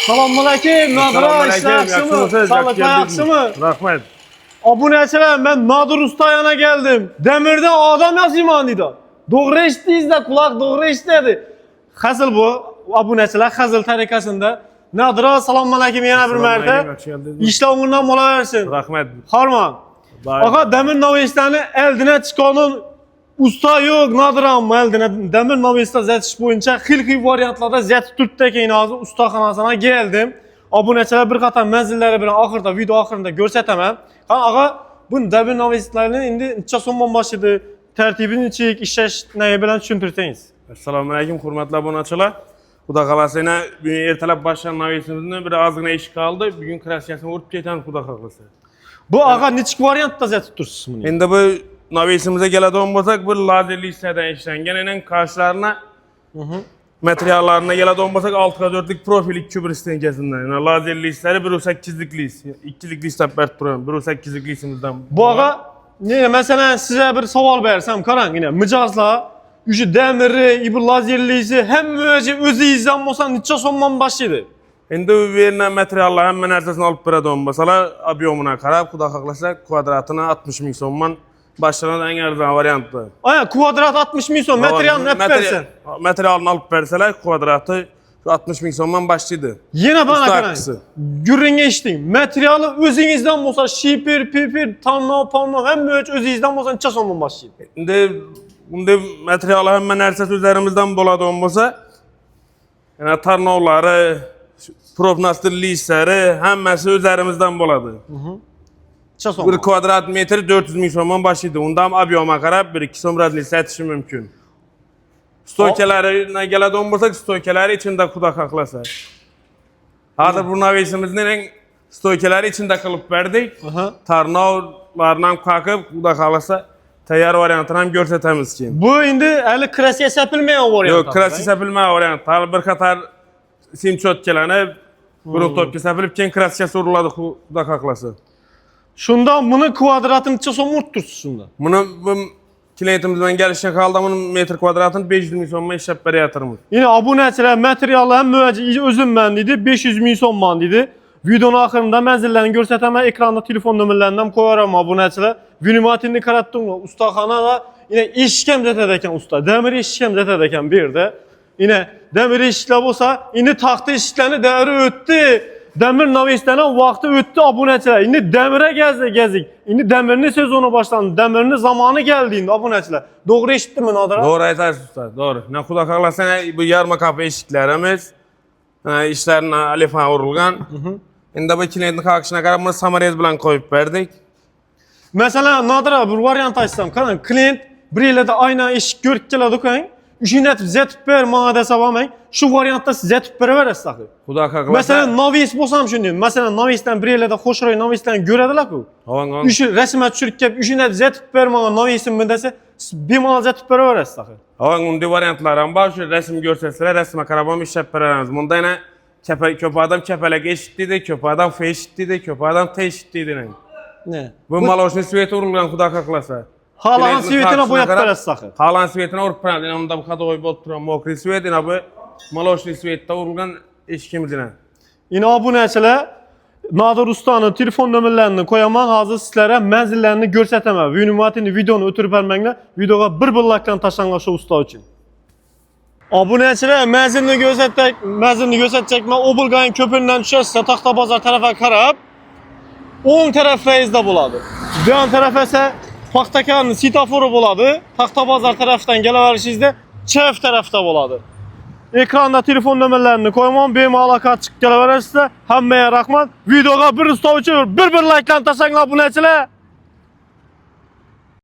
Assalomualaikum, Nadir ishlar yaxshimi? Sog'liklar yaxshimi? Rahmat. Obunachilar, men Nadir usta yana geldim. Demirden adam yazayman dedi. Doğru eshitdingiz da, quloq doğru eshitadi. Hazil bu, obunachilar hazil tariqasida. Nadir assalomualaikum yana bir marta. İşler o'ng'indan bo'laversin. Rahmat. Harman. Ağa demir naviyslarni eldine chiqqanin usta yo'q, Nadiram eldine demir naviyslar zetish bo'yicha xil-xil variantlarda zeti turibdi ekan, hozir ustaxonasiga geldim. Obunachilar bir qator manzillari bilan oxirida video oxirida ko'rsataman. Qani ağa, bu demir naviyslarni endi necha so'mdan boshladi? Tartibini nechik, ishlash nima bilan tushuntirsangiz. Assalomu alaykum, hurmatli obunachilar. Xudo xolasa bugun ertalab boshlagan naviysimizni bir ozgina ish qoldi. Bugun kraskasini urib ketamiz, xudo xolasa. Bu ağa nechik variantda zeti tursiz buni? Endi bu naviysimize keladigan bo'lsak, bir lazerli ishlardan ishlangan, qarshlarına materiallarına keladigan bo'lsak 6x4lik profil 2 stenkasidan. Yani lazerli ishlar 1.8'likli, 2'likli istab berib turaman. 1.8'likli isimizdan. Bu ağa, mesela size bir savol bersem, qarang, mijozlar Üçü demiri, bu lazerlisi hem o'zingizdan bo'lsa necha so'mdan boshlaydi? Endi bu verilen materiallar hamma narsasini olib beradigan bo'lsalar, obyomuna qarab, xudo xohlasa kvadratini 60 ming so'mdan boshlanadi, eng arzon varianti. Aya, kvadrat 60 ming so'm, materialni olib bersin. Materialni olib bersalar, kvadrati 60 ming so'mdan boshlaydi. Yana bana qarang. Gurringa eshiting. Materiali o'zingizdan bo'lsa, shipir, pipir, tanlov, hamma o'zingizdan bo'lsa necha so'mdan boshlaydi? Endi bunda materiallar hamma narsasi o'zlarimizdan bo'ladigan bo'lsa, yana tarnovlari, profnastirli ishlari hammasi o'zlarimizdan bo'ladi. Bir kvadrat metr 400 ming so'mdan boshlaydi. Unda ham obyomga qarab 1-2 so'm razli satishi mumkin. Stoykalarga keladigan bo'lsak, stoykalari ichida xudo xohlasa. Hozir bu navisimizning stoykalari ichida qilib berdik. Tarnovlardan qoqib, xudo xohlasa tayyor variantini ham ko'rsatamiz keyin. Bu endi hali kraska sepilmagan variant. Yo'q, kraska sepilmagan variant. Hali bir qator simchotkalarni gruntopga sepilib, keyin kraskasi uriladi, xudo xohlasa. Shunda buni kvadratini necha so'm urtursiz shunda? Buni klientimiz bilan kelishgan holda buni metr kvadratini 500 ming so'mga ishlab beryapmiz. Yine obunachilar materiallar ham o'zimman dedi, 500 ming so'mman dedi. Videonun oxirida manzillarni ko'rsataman, ekranda telefon nomerlarini ham qo'yaman obunachilar. Vinomatinni qaratdim, ustaxonada yine eshikam zetadi ekan usta. Demir eshikam zetadi ekan bu yerda. Yine demir eshiklar bo'lsa, endi taxta eshiklarni davri o'tdi. Demir naviyslarning vaqti o'tdi obunachilar. Endi demirga geldik. Endi demirni sezonu başlandı. Demirni zamanı geldi endi obunachilar. Doğru eshitdimi Nadir? Doğru aytasiz usta, doğru. Ne xudo xohlasa bu yarma kapı eshiklarimiz işlerini alifan urilgan. Endi bu klientning qalqishina qarab buni samarez bilan qo'yib berdik. Mesela Nadir bir variant aytsam, qarang, klient bir yilda aynan eshik ko'rib keladi ekan. Üçüncü zetip ver bana desa bo'lmang. Şu variantda siz zetip beraverasiz axir. Xudo xohlasa. Mesela naviys bo'lsam shunday. Mesela naviysdan bir yilda xo'shro'y naviysdan ko'radilar-ku. Üçü rasmga tushirib kelib, üçüncü zetip ver bana naviysimni desa, bemalol zetip beraverasiz axir. Unda variantlar ham bor, shu rasm ko'rsatsalar, rasmga qarab ham ishlab beramiz. Bunda yana ko'p odam kapalak eshitdi, ko'p odam fe eshitdi, ko'p odam te eshitdi. Ne? Bu maloshni sveti urilgan, xudo xohlasa. Halan svetini boyab berasiz axir. Halan svetini urib beradi. Unda bu qadoy bo'lib turgan mokriy svet, bu maloshli svetda urilgan eshikimiz bilan. Yine obunachilar, Nadir ustaning telefon nomerlarini qo'yaman, hozir sizlarga manzillarni ko'rsataman. Vinomatini videoni o'tirib bermanglar. Videoga bir like tashlanglar shu usta uchun. Obunachilar, manzilni ko'rsatsak, men Obilgan ko'piridan tushasiz, Taxta bozor tarafga qarab, o'ng taraf faizda bo'ladi. Bu yon taraf esa Paxtakarning sitafori bo'ladi. Taxta bozor tarafdan kelaverishingizda chap tarafda bo'ladi. Ekranda telefon nomerlarini qo'yaman, bemalol chiqib kelaverasizlar. Hammaga rahmat. Videoga bir usta uchun bir like tashlanglar obunachilar.